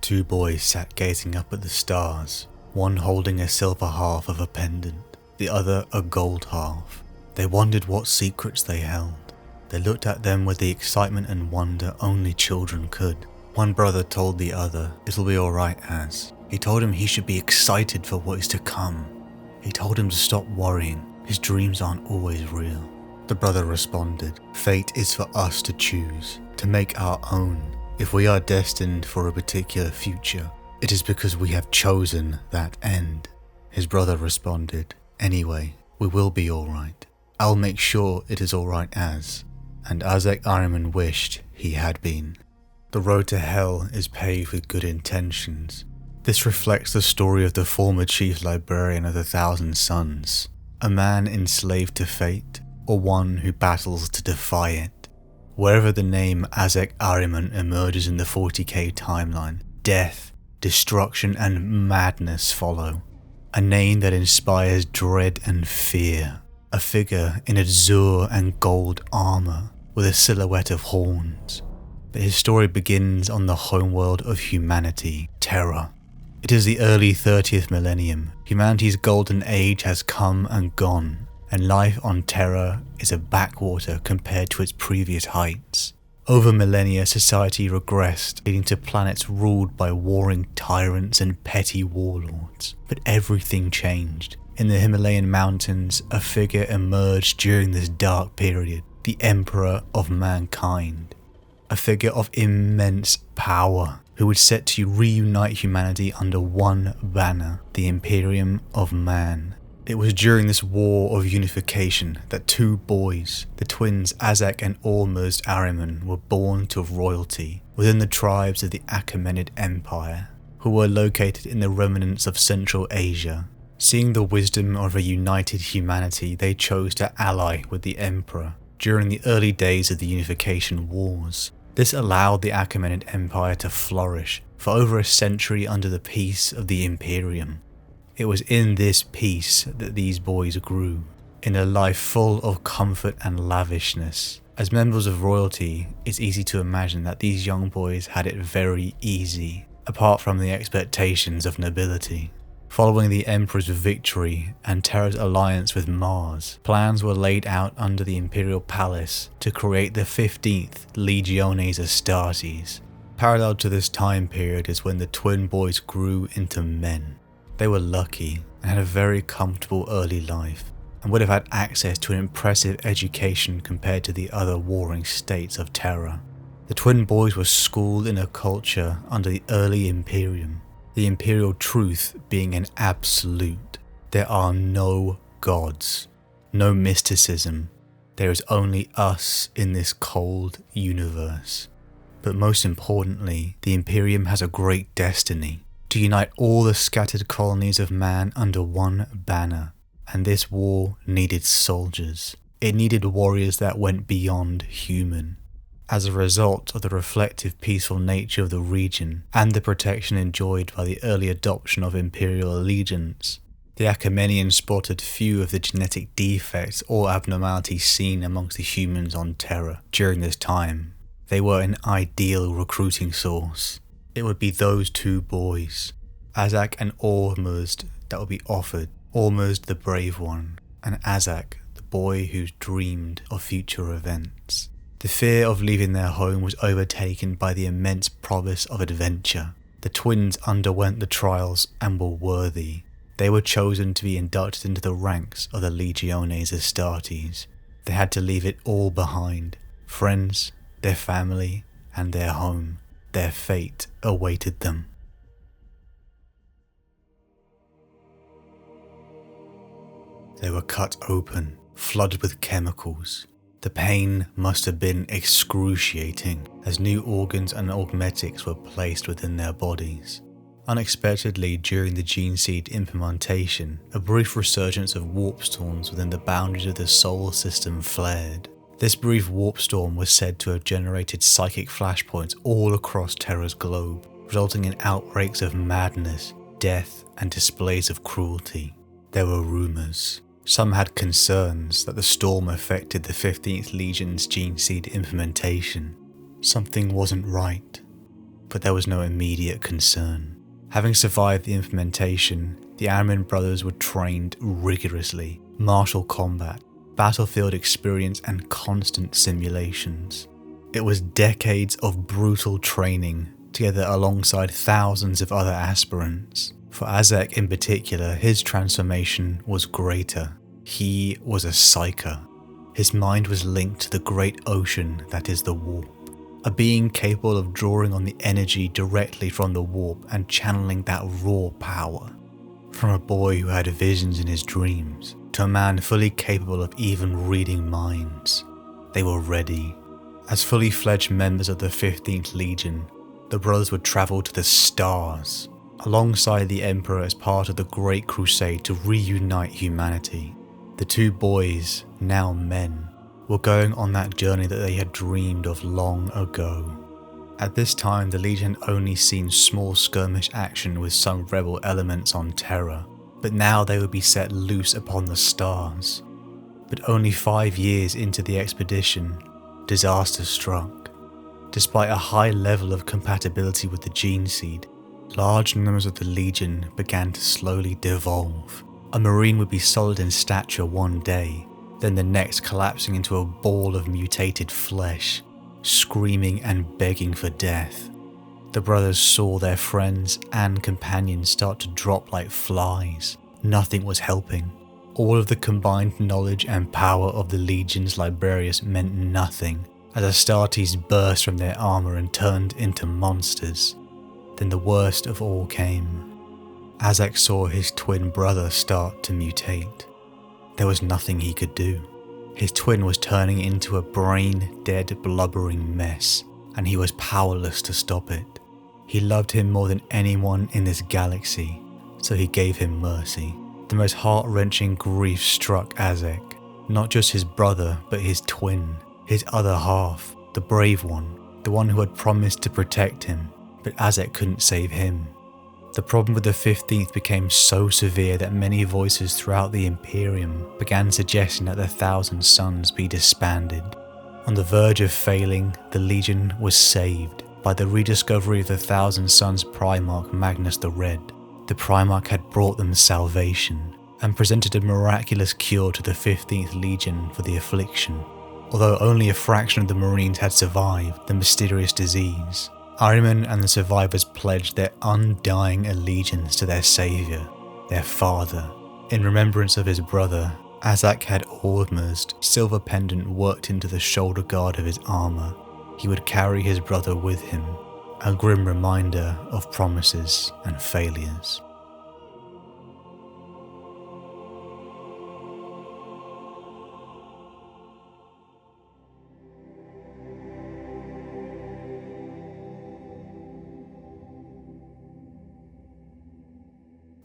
Two boys sat gazing up at the stars, one holding a silver half of a pendant, the other a gold half. They wondered what secrets they held. They looked at them with the excitement and wonder only children could. One brother told the other, "It'll be alright, Az." He told him he should be excited for what is to come. He told him to stop worrying. His dreams aren't always real. The brother responded, "Fate is for us to choose, to make our own. If we are destined for a particular future, it is because we have chosen that end." His brother responded, "Anyway, we will be alright. I'll make sure it is alright as." And Ahzek Ahriman wished he had been. The road to hell is paved with good intentions. This reflects the story of the former chief librarian of the Thousand Sons, a man enslaved to fate, or one who battles to defy it. Wherever the name Ahzek Ahriman emerges in the 40k timeline, death, destruction and madness follow. A name that inspires dread and fear. A figure in azure and gold armour with a silhouette of horns. But his story begins on the homeworld of humanity, Terra. It is the early 30th millennium. Humanity's golden age has come and gone, and life on Terra is a backwater compared to its previous heights. Over millennia, society regressed, leading to planets ruled by warring tyrants and petty warlords. But everything changed. In the Himalayan mountains, a figure emerged during this dark period, the Emperor of Mankind. A figure of immense power, who would set to reunite humanity under one banner, the Imperium of Man. It was during this war of unification that two boys, the twins Ahzek and Ahzek Ahriman, were born to royalty within the tribes of the Achaemenid Empire, who were located in the remnants of Central Asia. Seeing the wisdom of a united humanity, they chose to ally with the Emperor during the early days of the Unification Wars. This allowed the Achaemenid Empire to flourish for over a century under the peace of the Imperium. It was in this peace that these boys grew, in a life full of comfort and lavishness. As members of royalty, it's easy to imagine that these young boys had it very easy, apart from the expectations of nobility. Following the Emperor's victory and Terra's alliance with Mars, plans were laid out under the Imperial Palace to create the 15th Legiones Astartes. Parallel to this time period is when the twin boys grew into men. They were lucky and had a very comfortable early life, and would have had access to an impressive education compared to the other warring states of Terra. The twin boys were schooled in a culture under the early Imperium, the imperial truth being an absolute. There are no gods, no mysticism. There is only us in this cold universe. But most importantly, the Imperium has a great destiny, to unite all the scattered colonies of man under one banner. And this war needed soldiers. It needed warriors that went beyond human. As a result of the reflective, peaceful nature of the region and the protection enjoyed by the early adoption of imperial allegiance, the Achaemenians spotted few of the genetic defects or abnormalities seen amongst the humans on Terra during this time. They were an ideal recruiting source. It would be those two boys, Ahzek and Ahzek, that would be offered. Ahzek the brave one, and Ahzek, the boy who dreamed of future events. The fear of leaving their home was overtaken by the immense promise of adventure. The twins underwent the trials and were worthy. They were chosen to be inducted into the ranks of the Legiones Astartes. They had to leave it all behind. Friends, their family, and their home. Their fate awaited them. They were cut open, flooded with chemicals. The pain must have been excruciating as new organs and augmetics were placed within their bodies. Unexpectedly, during the gene seed implementation, a brief resurgence of warp storms within the boundaries of the solar system flared. This brief warp storm was said to have generated psychic flashpoints all across Terra's globe, resulting in outbreaks of madness, death, and displays of cruelty. There were rumours. Some had concerns that the storm affected the 15th Legion's gene seed implementation. Something wasn't right. but there was no immediate concern. Having survived the implementation, the Ahriman brothers were trained rigorously, martial combat, battlefield experience and constant simulations. It was decades of brutal training, together alongside thousands of other aspirants. For Ahzek in particular, his transformation was greater. He was a psyker. His mind was linked to the great ocean that is the warp, a being capable of drawing on the energy directly from the warp and channeling that raw power. From a boy who had visions in his dreams, to a man fully capable of even reading minds, they were ready. As fully fledged members of the 15th Legion, the brothers would travel to the stars, alongside the Emperor as part of the Great Crusade to reunite humanity. The two boys, now men, were going on that journey that they had dreamed of long ago. At this time, the Legion had only seen small skirmish action with some rebel elements on Terra, but now they would be set loose upon the stars. But only 5 years into the expedition, disaster struck. Despite a high level of compatibility with the gene seed, large numbers of the Legion began to slowly devolve. A Marine would be solid in stature one day, then the next collapsing into a ball of mutated flesh, screaming and begging for death. The brothers saw their friends and companions start to drop like flies. Nothing was helping. All of the combined knowledge and power of the Legion's librarians meant nothing, as Astartes burst from their armour and turned into monsters. Then the worst of all came. Ahzek saw his twin brother start to mutate. There was nothing he could do. His twin was turning into a brain-dead, blubbering mess, and he was powerless to stop it. He loved him more than anyone in this galaxy, so he gave him mercy. The most heart-wrenching grief struck Ahzek. Not just his brother, but his twin, his other half, the brave one, the one who had promised to protect him, but Ahzek couldn't save him. The problem with the 15th became so severe that many voices throughout the Imperium began suggesting that the Thousand Sons be disbanded. On the verge of failing, the Legion was saved by the rediscovery of the Thousand Sons Primarch Magnus the Red. The Primarch had brought them salvation and presented a miraculous cure to the 15th Legion for the affliction. Although only a fraction of the Marines had survived the mysterious disease, Ahriman and the survivors pledged their undying allegiance to their saviour, their father. In remembrance of his brother, Ahzek had Ormur's silver pendant worked into the shoulder guard of his armour. He would carry his brother with him, a grim reminder of promises and failures.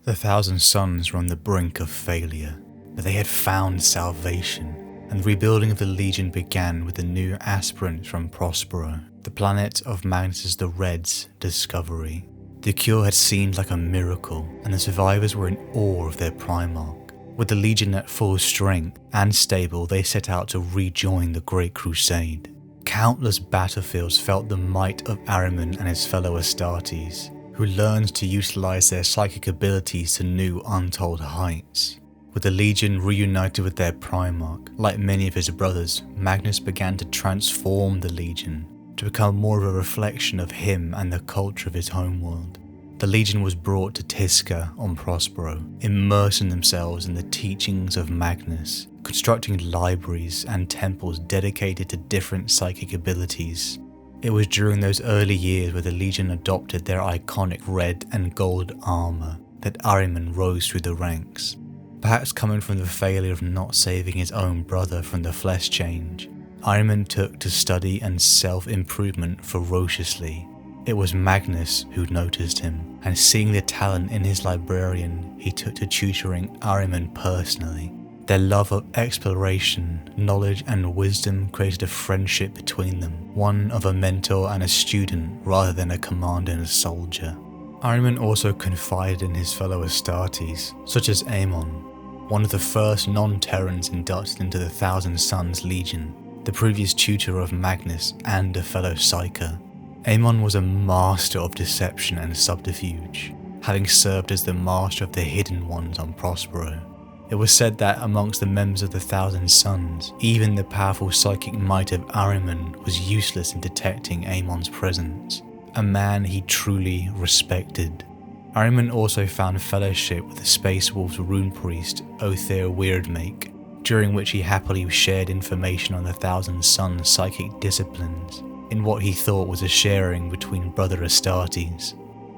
The Thousand Sons were on the brink of failure, but they had found salvation, and the rebuilding of the Legion began with the new aspirant from Prospero, the planet of Magnus the Red's discovery. The cure had seemed like a miracle, and the survivors were in awe of their Primarch. With the Legion at full strength and stable, they set out to rejoin the Great Crusade. Countless battlefields felt the might of Ahriman and his fellow Astartes, who learned to utilize their psychic abilities to new untold heights. With the Legion reunited with their Primarch, like many of his brothers, Magnus began to transform the Legion to become more of a reflection of him and the culture of his homeworld. The Legion was brought to Tisca on Prospero, immersing themselves in the teachings of Magnus, constructing libraries and temples dedicated to different psychic abilities. It was during those early years where the Legion adopted their iconic red and gold armour that Ahriman rose through the ranks. Perhaps coming from the failure of not saving his own brother from the flesh change, Ahriman took to study and self-improvement ferociously. It was Magnus who noticed him, and seeing the talent in his librarian, he took to tutoring Ahriman personally. Their love of exploration, knowledge and wisdom created a friendship between them, one of a mentor and a student rather than a commander and a soldier. Ahriman also confided in his fellow Astartes, such as Aemon, one of the first non-Terrans inducted into the Thousand Sons Legion, the previous tutor of Magnus and a fellow Psyker. Ahriman was a master of deception and subterfuge, having served as the master of the Hidden Ones on Prospero. It was said that amongst the members of the Thousand Sons, even the powerful psychic might of Ahriman was useless in detecting Ahriman's presence, a man he truly respected. Ahriman also found fellowship with the Space Wolf's rune priest, Othir Weirdmake, during which he happily shared information on the Thousand Sons' psychic disciplines, in what he thought was a sharing between brother Astartes.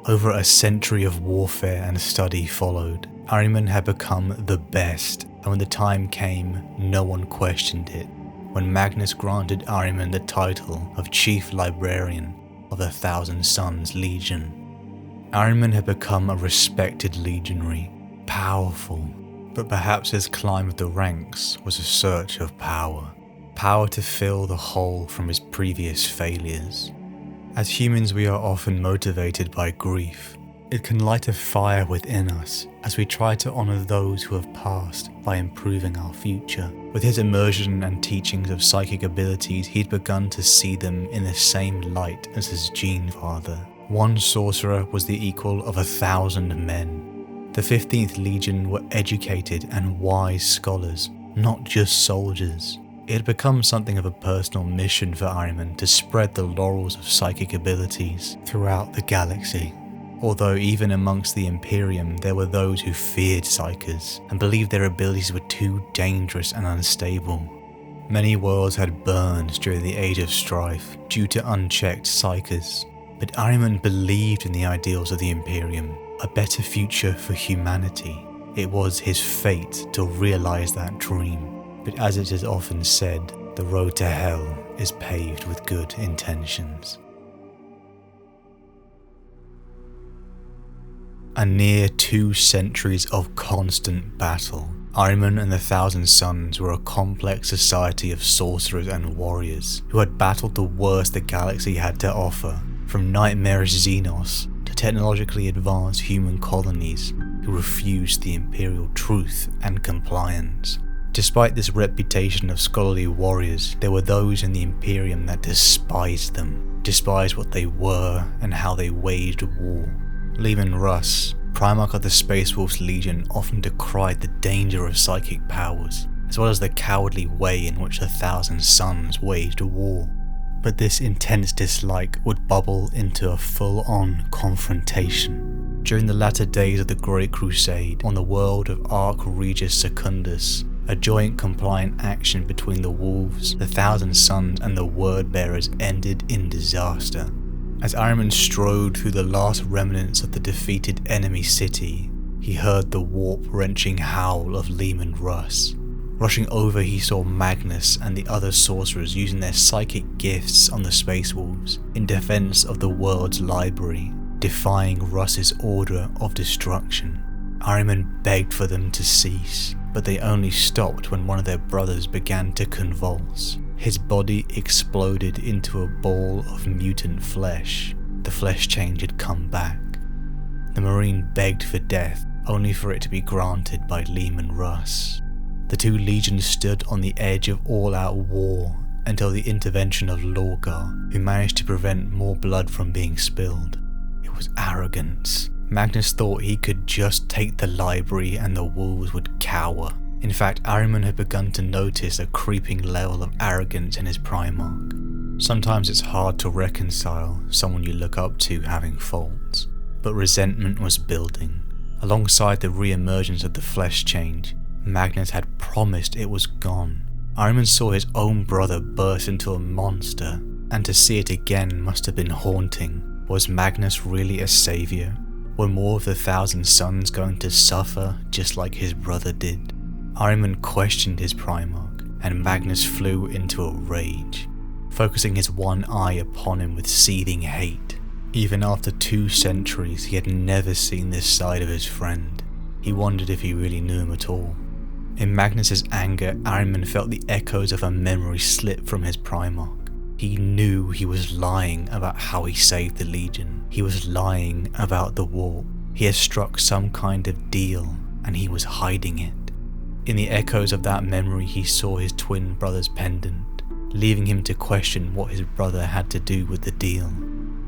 Over a century of warfare and study followed. Ahriman had become the best, and when the time came, no one questioned it. When Magnus granted Ahriman the title of Chief Librarian of the Thousand Sons Legion, Ahriman had become a respected legionary, powerful, but perhaps his climb of the ranks was a search of power. Power to fill the hole from his previous failures. As humans, we are often motivated by grief. It can light a fire within us as we try to honor those who have passed by improving our future. With his immersion and teachings of psychic abilities, he'd begun to see them in the same light as his gene father. One sorcerer was the equal of 1,000 men. The 15th Legion were educated and wise scholars, not just soldiers. It had become something of a personal mission for Ahriman to spread the laurels of psychic abilities throughout the galaxy. Although even amongst the Imperium there were those who feared Psykers and believed their abilities were too dangerous and unstable. Many worlds had burned during the Age of Strife due to unchecked Psykers, but Ahriman believed in the ideals of the Imperium, a better future for humanity. It was his fate to realize that dream. But as it is often said, the road to hell is paved with good intentions. A near 2 centuries of constant battle, Ahriman and the Thousand Sons were a complex society of sorcerers and warriors who had battled the worst the galaxy had to offer, from nightmarish Xenos to technologically advanced human colonies who refused the Imperial truth and compliance. Despite this reputation of scholarly warriors, there were those in the Imperium that despised them, despised what they were and how they waged war. Leman Russ, Primarch of the Space Wolf's Legion, often decried the danger of psychic powers, as well as the cowardly way in which the Thousand Sons waged war. But this intense dislike would bubble into a full-on confrontation. During the latter days of the Great Crusade, on the world of Archregis Secundus, a joint compliant action between the Wolves, the Thousand Sons and the Wordbearers ended in disaster. As Ahriman strode through the last remnants of the defeated enemy city, he heard the warp-wrenching howl of Leman Russ. Rushing over, he saw Magnus and the other sorcerers using their psychic gifts on the Space Wolves in defense of the world's library, defying Russ's order of destruction. Ahriman begged for them to cease, but they only stopped when one of their brothers began to convulse. His body exploded into a ball of mutant flesh. The flesh change had come back. The Marine begged for death, only for it to be granted by Leman Russ. The 2 legions stood on the edge of all-out war until the intervention of Lorgar, who managed to prevent more blood from being spilled. It was arrogance. Magnus thought he could just take the library and the wolves would cower. In fact, Ahriman had begun to notice a creeping level of arrogance in his Primarch. Sometimes it's hard to reconcile someone you look up to having faults, but resentment was building. Alongside the re-emergence of the flesh change, Magnus had promised it was gone. Ahriman saw his own brother burst into a monster, and to see it again must have been haunting. Was Magnus really a saviour? Were more of the Thousand Sons going to suffer just like his brother did? Ahriman questioned his Primarch, and Magnus flew into a rage, focusing his one eye upon him with seething hate. Even after 2 centuries, he had never seen this side of his friend. He wondered if he really knew him at all. In Magnus's anger, Ahriman felt the echoes of a memory slip from his Primarch. He knew he was lying about how he saved the Legion. He was lying about the warp. He had struck some kind of deal, and he was hiding it. In the echoes of that memory, he saw his twin brother's pendant, leaving him to question what his brother had to do with the deal.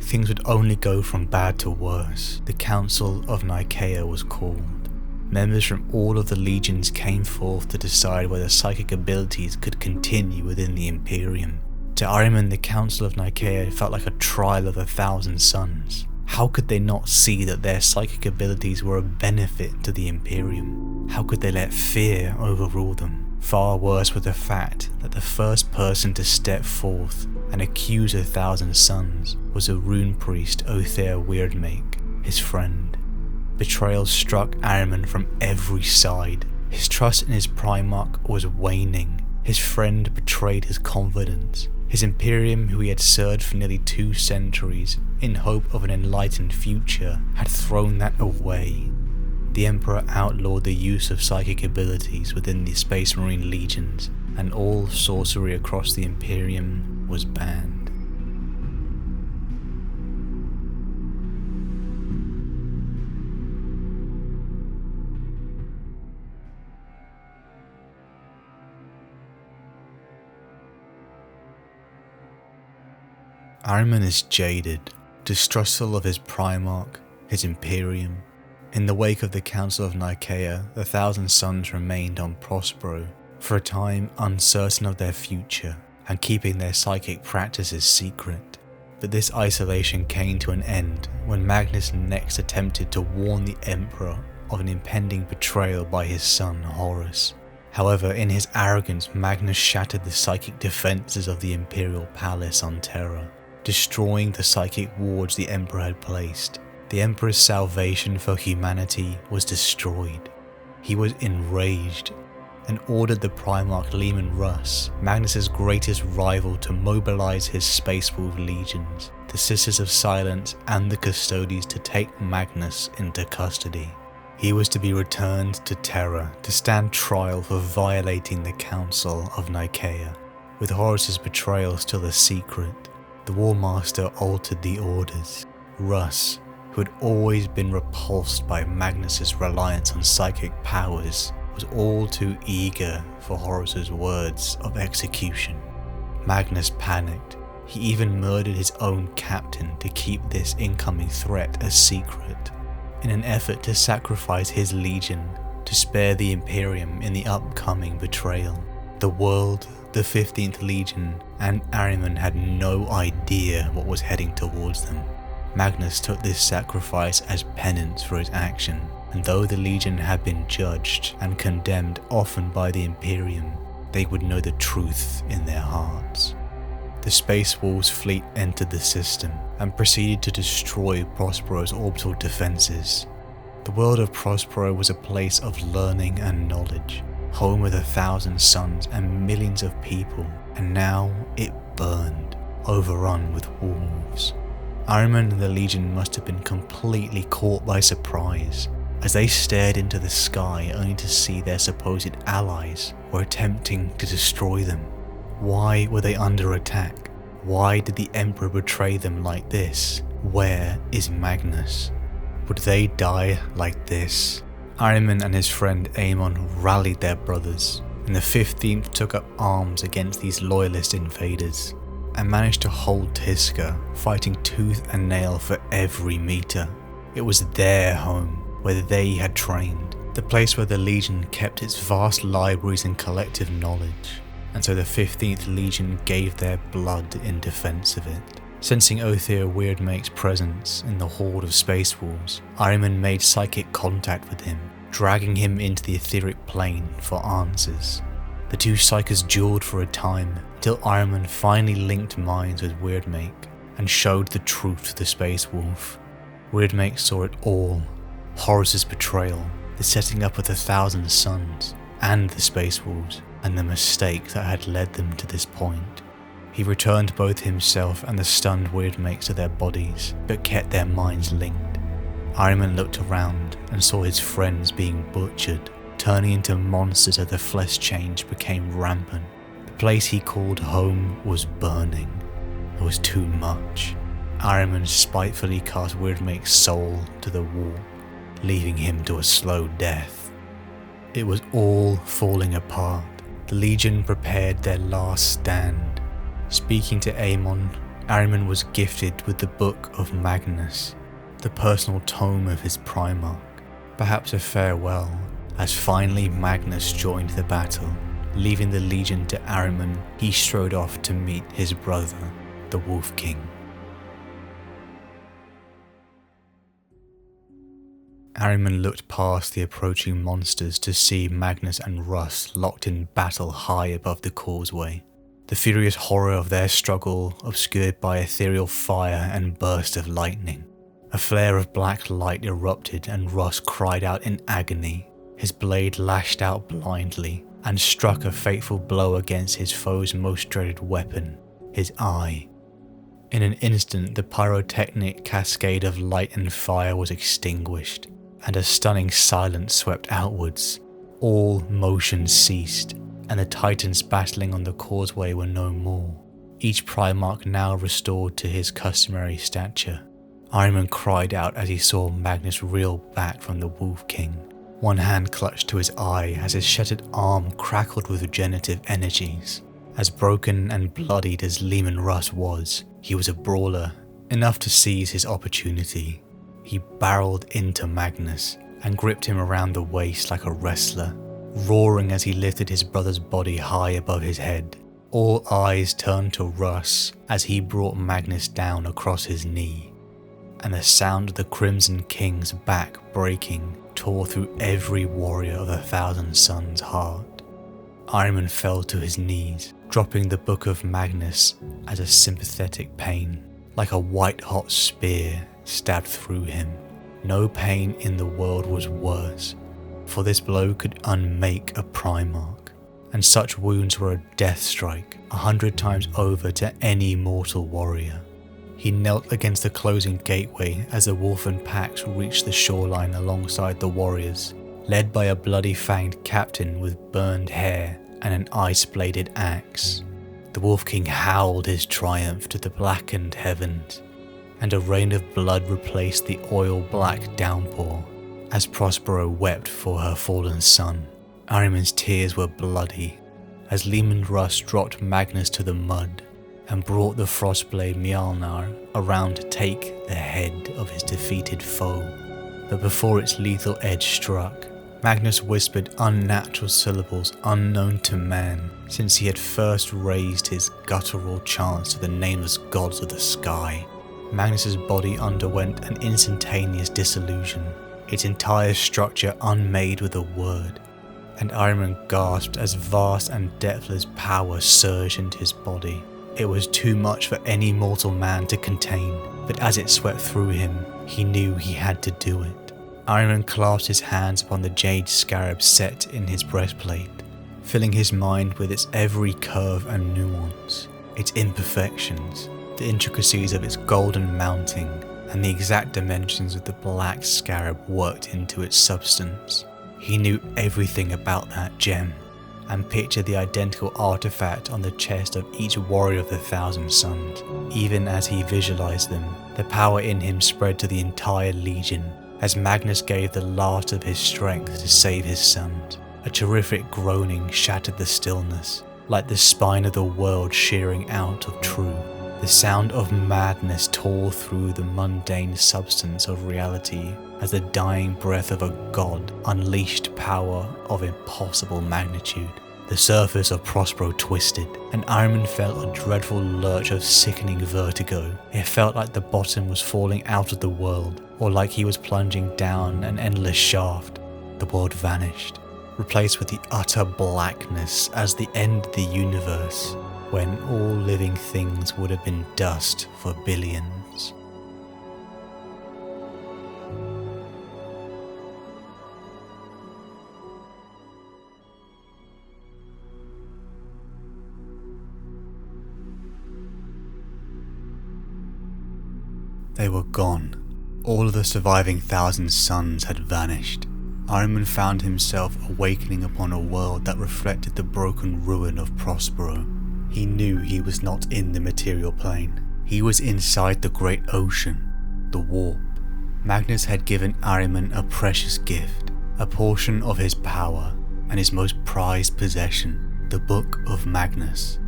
things would only go from bad to worse. The Council of Nicaea was called. Members from all of the legions came forth to decide whether psychic abilities could continue within the Imperium. To Ahriman, the Council of Nicaea felt like a trial of 1,000 suns. How could they not see that their psychic abilities were a benefit to the Imperium? How could they let fear overrule them? Far worse was the fact that the first person to step forth and accuse 1,000 suns was a rune priest, Othir Weirdmake, his friend. Betrayal struck Ahriman from every side. His trust in his Primarch was waning. His friend betrayed his confidence. His Imperium, who he had served for nearly 2 centuries in hope of an enlightened future, had thrown that away. The Emperor outlawed the use of psychic abilities within the Space Marine legions, and all sorcery across the Imperium was banned. Ahriman is jaded, distrustful of his Primarch, his Imperium. In the wake of the Council of Nicaea, the 1,000 Suns remained on Prospero, for a time uncertain of their future and keeping their psychic practices secret. But this isolation came to an end when Magnus next attempted to warn the Emperor of an impending betrayal by his son Horus. However, in his arrogance, Magnus shattered the psychic defences of the Imperial Palace on Terra, destroying the psychic wards the Emperor had placed. The Emperor's salvation for humanity was destroyed. He was enraged and ordered the Primarch Leman Russ, Magnus's greatest rival, to mobilize his Space Wolf legions, the Sisters of Silence and the Custodies, to take Magnus into custody. He was to be returned to Terra to stand trial for violating the Council of Nicaea. With Horus's betrayal still a secret, the War Master altered the orders. Russ, who had always been repulsed by Magnus's reliance on psychic powers, was all too eager for Horus's words of execution. Magnus panicked. He even murdered his own captain to keep this incoming threat a secret, in an effort to sacrifice his legion to spare the Imperium in the upcoming betrayal. The world, the 15th Legion, and Ahriman had no idea what was heading towards them. Magnus took this sacrifice as penance for his action, and though the Legion had been judged and condemned often by the Imperium, they would know the truth in their hearts. The Space Wolves fleet entered the system and proceeded to destroy Prospero's orbital defences. The world of Prospero was a place of learning and knowledge, home with 1,000 suns and millions of people, and now it burned, overrun with wolves. Ahriman and the Legion must have been completely caught by surprise, as they stared into the sky only to see their supposed allies were attempting to destroy them. Why were they under attack? Why did the Emperor betray them like this? Where is Magnus? Would they die like this? Ahriman and his friend Aemon rallied their brothers, and the 15th took up arms against these loyalist invaders, and managed to hold Tisca, fighting tooth and nail for every meter. It was their home, where they had trained, the place where the Legion kept its vast libraries and collective knowledge, and so the 15th Legion gave their blood in defense of it. Sensing Othir Weirdmake's presence in the horde of Space Wolves, Ahriman made psychic contact with him, dragging him into the etheric plane for answers. The two psychers dueled for a time, until Ahriman finally linked minds with Weirdmake and showed the truth to the Space Wolf. Weirdmake saw it all: Horus's betrayal, the setting up of the 1,000 Suns, and the Space Wolves, and the mistake that had led them to this point. He returned both himself and the stunned Weirdmakes to their bodies, but kept their minds linked. Ahriman looked around and saw his friends being butchered, turning into monsters as the flesh change became rampant. The place he called home was burning. It was too much. Ahriman spitefully cast Weirdmake's soul to the wall, leaving him to a slow death. It was all falling apart. The Legion prepared their last stand. Speaking to Aemon, Ahriman was gifted with the Book of Magnus, the personal tome of his Primarch, perhaps a farewell, as finally Magnus joined the battle. Leaving the Legion to Ahriman, he strode off to meet his brother, the Wolf King. Ahriman looked past the approaching monsters to see Magnus and Russ locked in battle high above the causeway. The furious horror of their struggle obscured by ethereal fire and burst of lightning. A flare of black light erupted and Russ cried out in agony. His blade lashed out blindly and struck a fateful blow against his foe's most dreaded weapon, his eye. In an instant, the pyrotechnic cascade of light and fire was extinguished, and a stunning silence swept outwards. All motion ceased, and the titans battling on the causeway were no more, each Primarch now restored to his customary stature. Ahriman cried out as he saw Magnus reel back from the Wolf King. One hand clutched to his eye as his shattered arm crackled with regenerative energies. As broken and bloodied as Leman Russ was, he was a brawler, enough to seize his opportunity. He barreled into Magnus and gripped him around the waist like a wrestler, roaring as he lifted his brother's body high above his head. All eyes turned to Russ as he brought Magnus down across his knee, and the sound of the Crimson King's back breaking tore through every warrior of 1,000 Suns' heart. Ahriman fell to his knees, dropping the Book of Magnus as a sympathetic pain, like a white-hot spear stabbed through him. No pain in the world was worse, for this blow could unmake a Primarch, and such wounds were a death strike 100 times over to any mortal warrior. He knelt against the closing gateway as the Wolfen packs reached the shoreline alongside the warriors, led by a bloody-fanged captain with burned hair and an ice-bladed axe. The Wolf King howled his triumph to the blackened heavens, and a rain of blood replaced the oil-black downpour as Prospero wept for her fallen son. Ahriman's tears were bloody as Leman Russ dropped Magnus to the mud and brought the Frostblade Mjolnir around to take the head of his defeated foe. But before its lethal edge struck, Magnus whispered unnatural syllables unknown to man since he had first raised his guttural chants to the nameless gods of the sky. Magnus's body underwent an instantaneous dissolution, its entire structure unmade with a word, and Ahriman gasped as vast and depthless power surged into his body. It was too much for any mortal man to contain, but as it swept through him, he knew he had to do it. Ahriman clasped his hands upon the jade scarab set in his breastplate, filling his mind with its every curve and nuance, its imperfections, the intricacies of its golden mounting, and the exact dimensions of the black scarab worked into its substance. He knew everything about that gem, and pictured the identical artifact on the chest of each warrior of the 1,000 Suns. Even as he visualized them, the power in him spread to the entire Legion, as Magnus gave the last of his strength to save his sons. A terrific groaning shattered the stillness, like the spine of the world shearing out of true. The sound of madness tore through the mundane substance of reality as the dying breath of a god unleashed power of impossible magnitude. The surface of Prospero twisted, and Ahriman felt a dreadful lurch of sickening vertigo. It felt like the bottom was falling out of the world, or like he was plunging down an endless shaft. The world vanished, replaced with the utter blackness as the end of the universe, when all living things would have been dust for billions. They were gone. All of the surviving 1,000 Suns had vanished. Ahriman found himself awakening upon a world that reflected the broken ruin of Prospero. He knew he was not in the material plane. He was inside the great ocean, the warp. Magnus had given Ahriman a precious gift, a portion of his power, and his most prized possession, the Book of Magnus.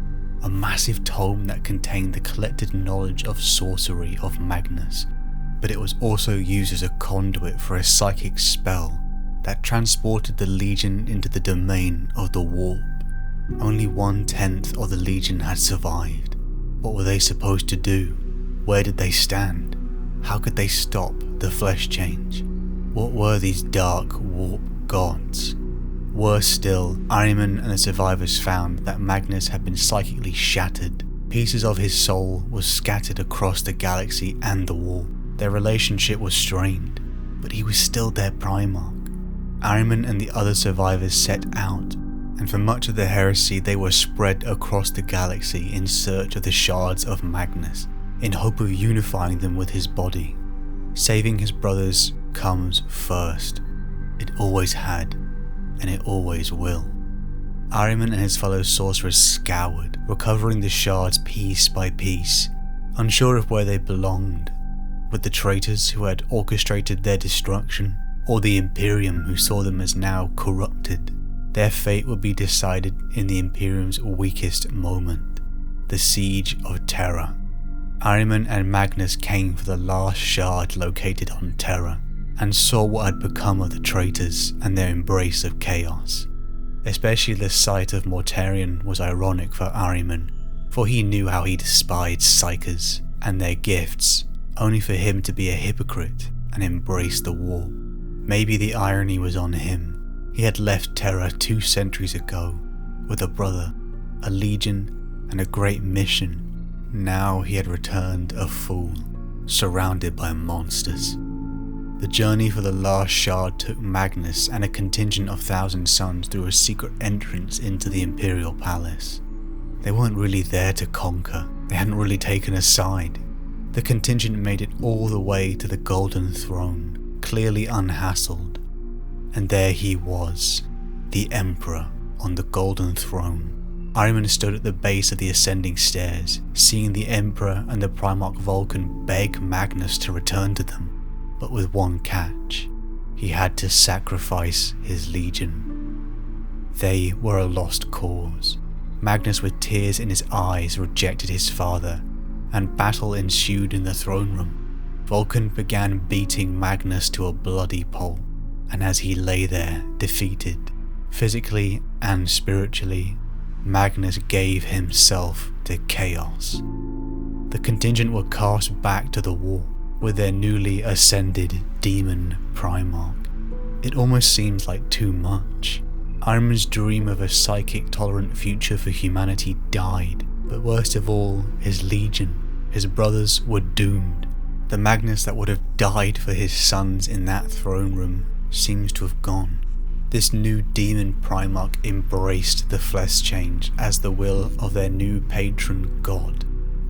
a massive tome that contained the collected knowledge of sorcery of Magnus, but it was also used as a conduit for a psychic spell that transported the Legion into the domain of the warp. Only 1/10 of the Legion had survived. What were they supposed to do? Where did they stand? How could they stop the flesh change? What were these dark warp gods? Worse still, Ahriman and the survivors found that Magnus had been psychically shattered. Pieces of his soul were scattered across the galaxy and the warp. Their relationship was strained, but he was still their Primarch. Ahriman and the other survivors set out, and for much of the heresy they were spread across the galaxy in search of the shards of Magnus, in hope of unifying them with his body. Saving his brothers comes first. It always had, and it always will. Ahriman and his fellow sorcerers scoured, recovering the shards piece by piece, unsure of where they belonged, with the traitors who had orchestrated their destruction, or the Imperium who saw them as now corrupted. Their fate would be decided in the Imperium's weakest moment, the Siege of Terra. Ahriman and Magnus came for the last shard located on Terra, and saw what had become of the traitors and their embrace of chaos. Especially the sight of Mortarion was ironic for Ahriman, for he knew how he despised Psykers and their gifts, only for him to be a hypocrite and embrace the war. Maybe the irony was on him. He had left Terra 2 centuries ago, with a brother, a legion, and a great mission. Now he had returned a fool, surrounded by monsters. The journey for the last shard took Magnus and a contingent of 1,000 Sons through a secret entrance into the Imperial Palace. They weren't really there to conquer, they hadn't really taken a side. The contingent made it all the way to the Golden Throne, clearly unhassled. And there he was, the Emperor on the Golden Throne. Ahriman stood at the base of the ascending stairs, seeing the Emperor and the Primarch Vulcan beg Magnus to return to them. But with one catch, he had to sacrifice his legion. They were a lost cause. Magnus, with tears in his eyes, rejected his father, and battle ensued in the throne room. Vulcan began beating Magnus to a bloody pulp, and as he lay there, defeated, physically and spiritually, Magnus gave himself to chaos. The contingent were cast back to the war, with their newly ascended demon Primarch. It almost seems like too much. Ahriman's dream of a psychic tolerant future for humanity died, but worst of all, his legion, his brothers, were doomed. The Magnus that would have died for his sons in that throne room seems to have gone. This new demon Primarch embraced the flesh change as the will of their new patron god,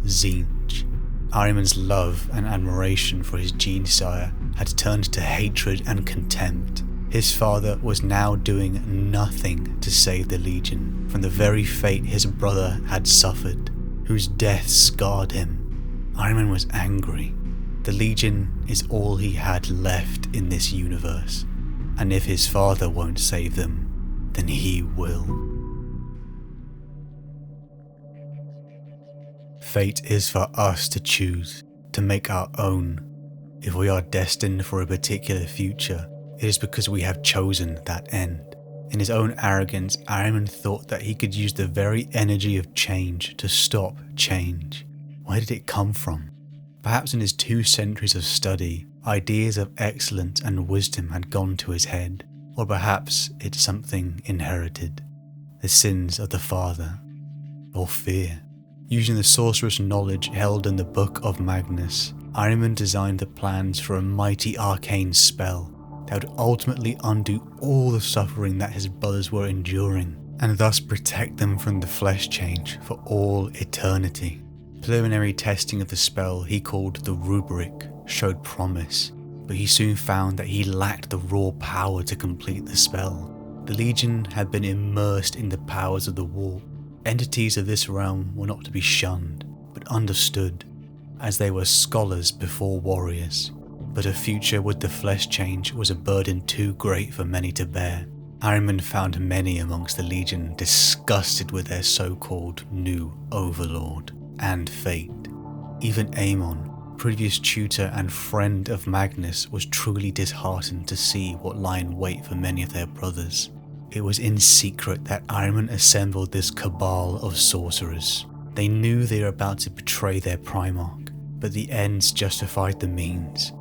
Tzeentch. Ahriman's love and admiration for his gene-sire had turned to hatred and contempt. His father was now doing nothing to save the Legion from the very fate his brother had suffered, whose death scarred him. Ahriman was angry. The Legion is all he had left in this universe, and if his father won't save them, then he will. Fate is for us to choose, to make our own. If we are destined for a particular future, it is because we have chosen that end. In his own arrogance, Ahriman thought that he could use the very energy of change to stop change. Where did it come from? Perhaps in his 2 centuries of study, ideas of excellence and wisdom had gone to his head, or perhaps it's something inherited. The sins of the father, or fear. Using the sorcerer's knowledge held in the Book of Magnus, Ahriman designed the plans for a mighty arcane spell that would ultimately undo all the suffering that his brothers were enduring, and thus protect them from the flesh change for all eternity. Preliminary testing of the spell he called the Rubric showed promise, but he soon found that he lacked the raw power to complete the spell. The Legion had been immersed in the powers of the warp. Entities of this realm were not to be shunned, but understood, as they were scholars before warriors. But a future with the flesh change was a burden too great for many to bear. Ahriman found many amongst the Legion disgusted with their so-called new overlord and fate. Even Aemon, previous tutor and friend of Magnus, was truly disheartened to see what lay in wait for many of their brothers. It was in secret that Ahriman assembled this cabal of sorcerers. They knew they were about to betray their Primarch, but the ends justified the means.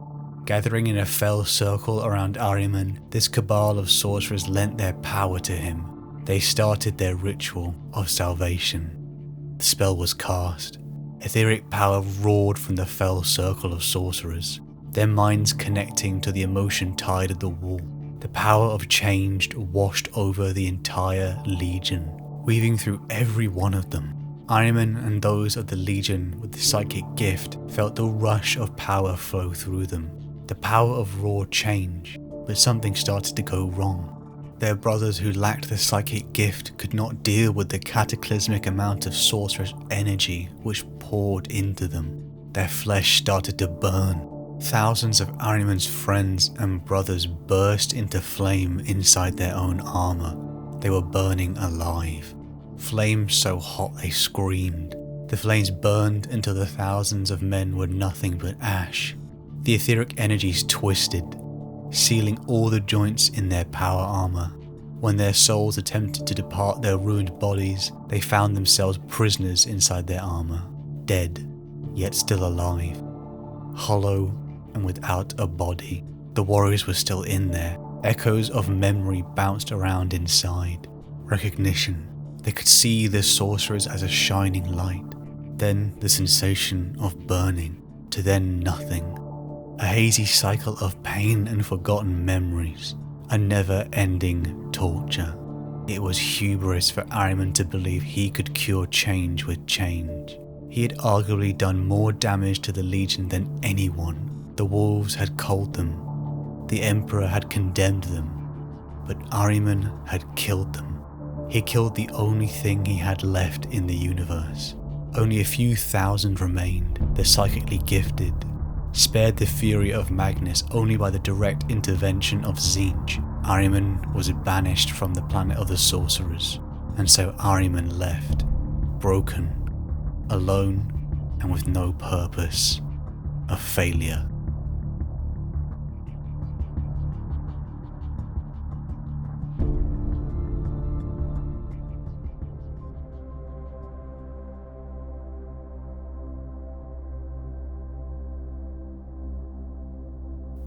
Gathering in a fell circle around Ahriman, this cabal of sorcerers lent their power to him. They started their ritual of salvation. The spell was cast. Etheric power roared from the fell circle of sorcerers, their minds connecting to the emotion tide of the wall. The power of change washed over the entire Legion, weaving through every one of them. Ahriman and those of the Legion with the psychic gift felt the rush of power flow through them. The power of raw change, but something started to go wrong. Their brothers who lacked the psychic gift could not deal with the cataclysmic amount of sorcerer's energy which poured into them. Their flesh started to burn. Thousands of Ahriman's friends and brothers burst into flame inside their own armor. They were burning alive. Flames so hot they screamed. The flames burned until the thousands of men were nothing but ash. The etheric energies twisted, sealing all the joints in their power armor. When their souls attempted to depart their ruined bodies, they found themselves prisoners inside their armor, dead, yet still alive. Hollow and without a body, the warriors were still in there. Echoes of memory bounced around inside. Recognition. They could see the sorcerers as a shining light. Then the sensation of burning, to then nothing. A hazy cycle of pain and forgotten memories. A never-ending torture. It was hubris for Ahriman to believe he could cure change with change. He had arguably done more damage to the Legion than anyone. The wolves had culled them. The Emperor had condemned them. But Ahriman had killed them. He killed the only thing he had left in the universe. Only a few thousand remained, the psychically gifted. Spared the fury of Magnus only by the direct intervention of Tzeentch, Ahriman was banished from the planet of the sorcerers, and so Ahriman left, broken, alone, and with no purpose, a failure.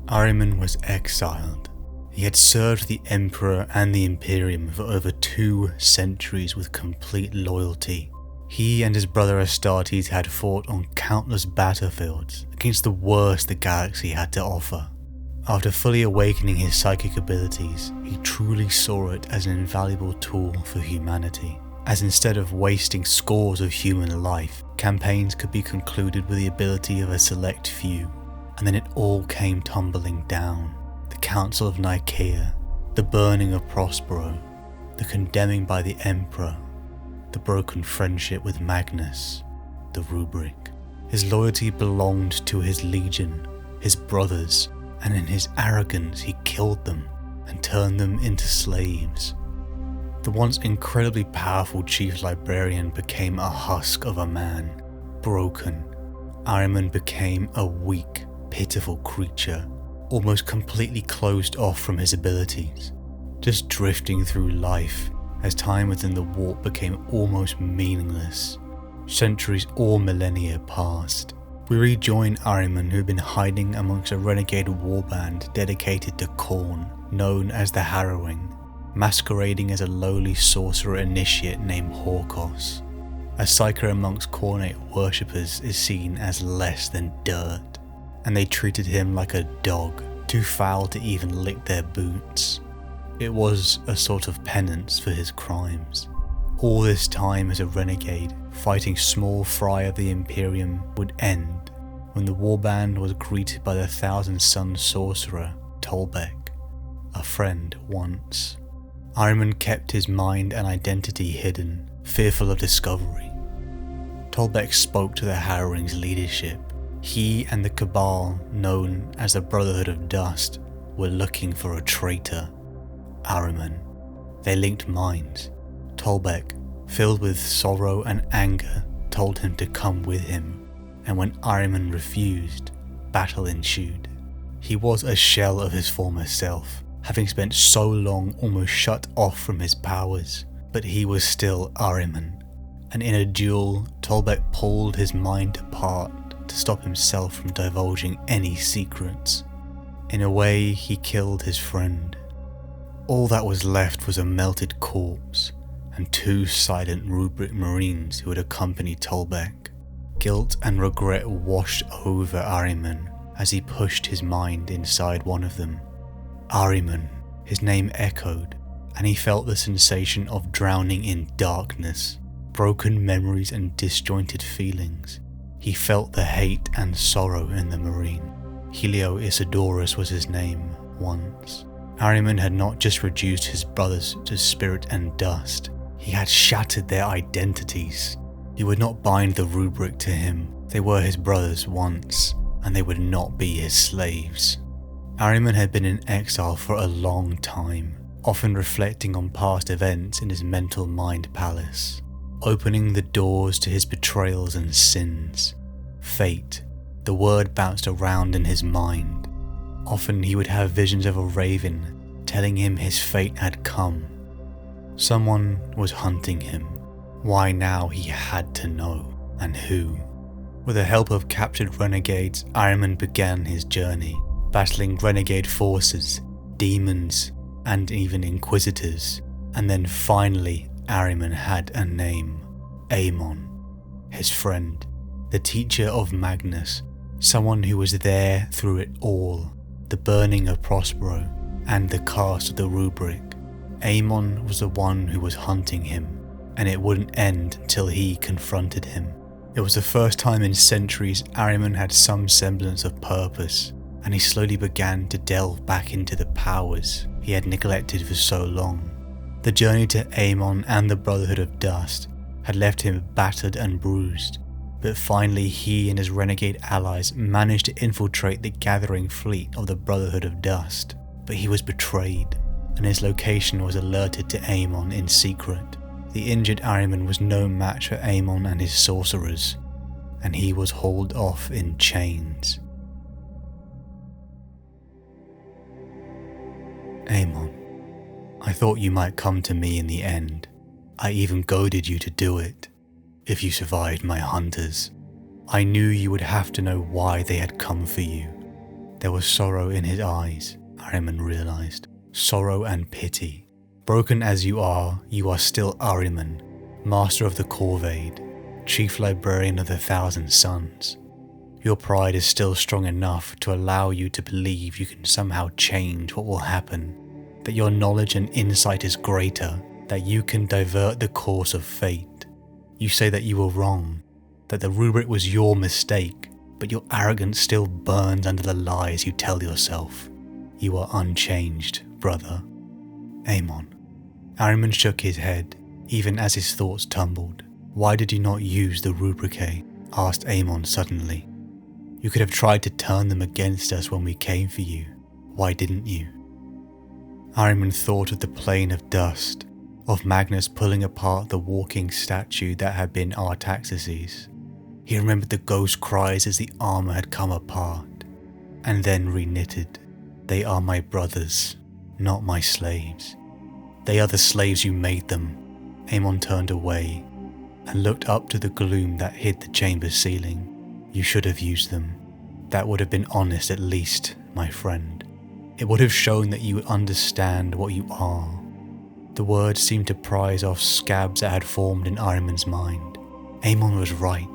Ahriman was exiled. He had served the Emperor and the Imperium for over 2 centuries with complete loyalty. He and his brother Astartes had fought on countless battlefields against the worst the galaxy had to offer. After fully awakening his psychic abilities, he truly saw it as an invaluable tool for humanity, as instead of wasting scores of human life, campaigns could be concluded with the ability of a select few. And then it all came tumbling down. The Council of Nicaea, the burning of Prospero, the condemning by the Emperor, the broken friendship with Magnus, the Rubric. His loyalty belonged to his legion, his brothers, and in his arrogance he killed them and turned them into slaves. The once incredibly powerful chief librarian became a husk of a man, broken. Ahriman became a weak, pitiful creature, almost completely closed off from his abilities, just drifting through life as time within the warp became almost meaningless. Centuries or millennia passed. We rejoin Ahriman, who had been hiding amongst a renegade warband dedicated to Khorne, known as the Harrowing, masquerading as a lowly sorcerer initiate named Horkos. A psyker amongst Khornate worshippers is seen as less than dirt, and they treated him like a dog, too foul to even lick their boots. It was a sort of penance for his crimes. All this time as a renegade, fighting small fry of the Imperium would end when the warband was greeted by the 1,000-son sorcerer, Tolbec, a friend once. Ahriman kept his mind and identity hidden, fearful of discovery. Tolbec spoke to the Harrowing's leadership. He and the Cabal, known as the Brotherhood of Dust, were looking for a traitor, Ahriman. They linked minds. Tolbek, filled with sorrow and anger, told him to come with him, and when Ahriman refused, battle ensued. He was a shell of his former self, having spent so long almost shut off from his powers, but he was still Ahriman, and in a duel, Tolbek pulled his mind apart to stop himself from divulging any secrets. In a way, he killed his friend. All that was left was a melted corpse, and 2 silent Rubric Marines who had accompanied Tolbek. Guilt and regret washed over Ahriman as he pushed his mind inside one of them. Ahriman, his name echoed, and he felt the sensation of drowning in darkness, broken memories and disjointed feelings. He felt the hate and sorrow in the Marine. Helio Isidorus was his name once. Ahriman had not just reduced his brothers to spirit and dust, he had shattered their identities. He would not bind the Rubric to him. They were his brothers once, and they would not be his slaves. Ahriman had been in exile for a long time, often reflecting on past events in his mental mind palace, opening the doors to his betrayals and sins. Fate, the word bounced around in his mind. Often he would have visions of a raven telling him his fate had come. Someone was hunting him. Why now he had to know, and who. With the help of captured renegades, Ahriman began his journey, battling renegade forces, demons, and even inquisitors. And then finally, Ahriman had a name. Amon, his friend, the teacher of Magnus, someone who was there through it all, the burning of Prospero, and the cast of the Rubric. Amon was the one who was hunting him, and it wouldn't end until he confronted him. It was the first time in centuries Ahriman had some semblance of purpose, and he slowly began to delve back into the powers he had neglected for so long. The journey to Amon and the Brotherhood of Dust had left him battered and bruised, but finally he and his renegade allies managed to infiltrate the gathering fleet of the Brotherhood of Dust. But he was betrayed, and his location was alerted to Amon in secret. The injured Ahriman was no match for Amon and his sorcerers, and he was hauled off in chains. Amon, I thought you might come to me in the end. I even goaded you to do it. If you survived my hunters, I knew you would have to know why they had come for you. There was sorrow in his eyes, Ahriman realized. Sorrow and pity. Broken as you are still Ahriman, master of the Corvade, chief librarian of the Thousand Suns. Your pride is still strong enough to allow you to believe you can somehow change what will happen, that your knowledge and insight is greater, that you can divert the course of fate. You say that you were wrong, that the Rubric was your mistake, but your arrogance still burns under the lies you tell yourself. You are unchanged, brother. Amon. Ahriman shook his head, even as his thoughts tumbled. Why did you not use the Rubricae? Asked Amon suddenly. You could have tried to turn them against us when we came for you. Why didn't you? Ahriman thought of the plain of dust, of Magnus pulling apart the walking statue that had been Artaxerxes. He remembered the ghost cries as the armor had come apart, and then reknitted. They are my brothers, not my slaves. They are the slaves you made them. Amon turned away and looked up to the gloom that hid the chamber's ceiling. You should have used them. That would have been honest at least, my friend. It would have shown that you understand what you are. The words seemed to prise off scabs that had formed in Ahriman's mind. Amon was right.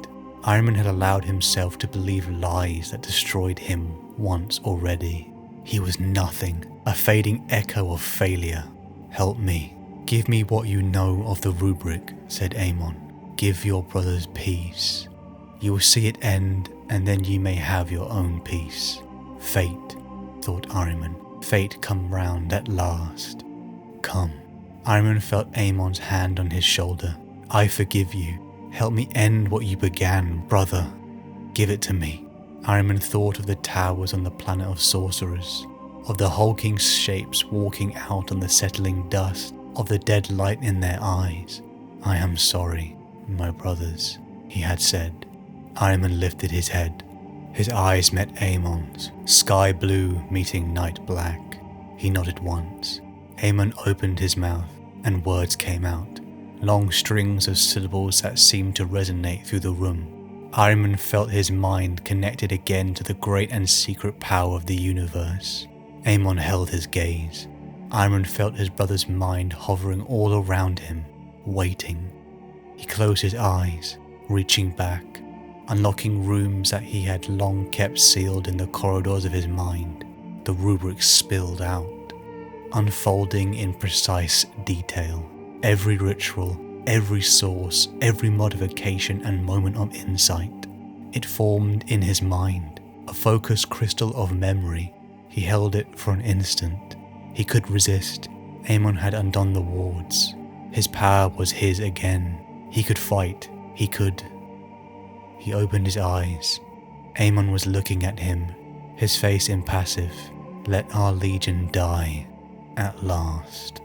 Ahriman had allowed himself to believe lies that destroyed him once already. He was nothing, a fading echo of failure. Help me. Give me what you know of the Rubric, said Amon. Give your brothers peace. You will see it end, and then you may have your own peace. Fate, thought Ahriman. Fate come round at last. Come. Ahriman felt Amon's hand on his shoulder. I forgive you. Help me end what you began, brother. Give it to me. Ahriman thought of the towers on the planet of sorcerers, of the hulking shapes walking out on the settling dust, of the dead light in their eyes. "I am sorry, my brothers," he had said. Ahriman lifted his head. His eyes met Amon's, sky blue meeting night black. He nodded once. Ahriman opened his mouth, and words came out, long strings of syllables that seemed to resonate through the room. Ahriman felt his mind connected again to the great and secret power of the universe. Ahriman held his gaze. Ahriman felt his brother's mind hovering all around him, waiting. He closed his eyes, reaching back, unlocking rooms that he had long kept sealed in the corridors of his mind. The rubric spilled out, unfolding in precise detail. Every ritual, every source, every modification and moment of insight. It formed in his mind, a focused crystal of memory. He held it for an instant. He could resist. Ahriman had undone the wards. His power was his again. He could fight. He could. He opened his eyes. Ahriman was looking at him, his face impassive. "Let our legion die, at last."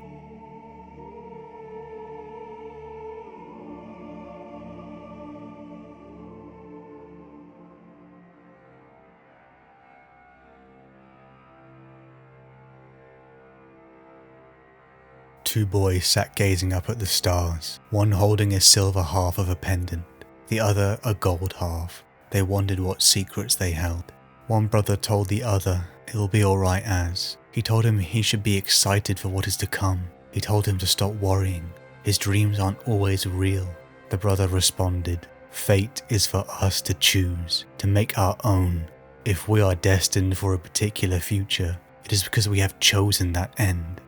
Two boys sat gazing up at the stars, one holding a silver half of a pendant, the other a gold half. They wondered what secrets they held. One brother told the other, "It'll be alright, Az." He told him he should be excited for what is to come. He told him to stop worrying. His dreams aren't always real. The brother responded, "Fate is for us to choose, to make our own. If we are destined for a particular future, it is because we have chosen that end."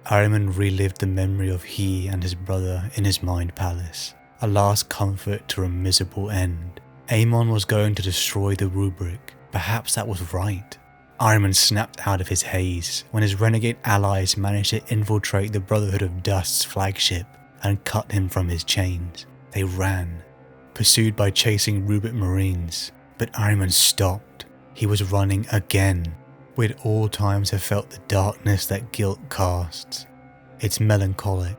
Ahriman relived the memory of he and his brother in his mind palace, a last comfort to a miserable end. Amon was going to destroy the rubric. Perhaps that was right. Ahriman snapped out of his haze when his renegade allies managed to infiltrate the Brotherhood of Dust's flagship and cut him from his chains. They ran, pursued by chasing Rubric Marines, but Ahriman stopped. He was running again. We at all times have felt the darkness that guilt casts. It's melancholic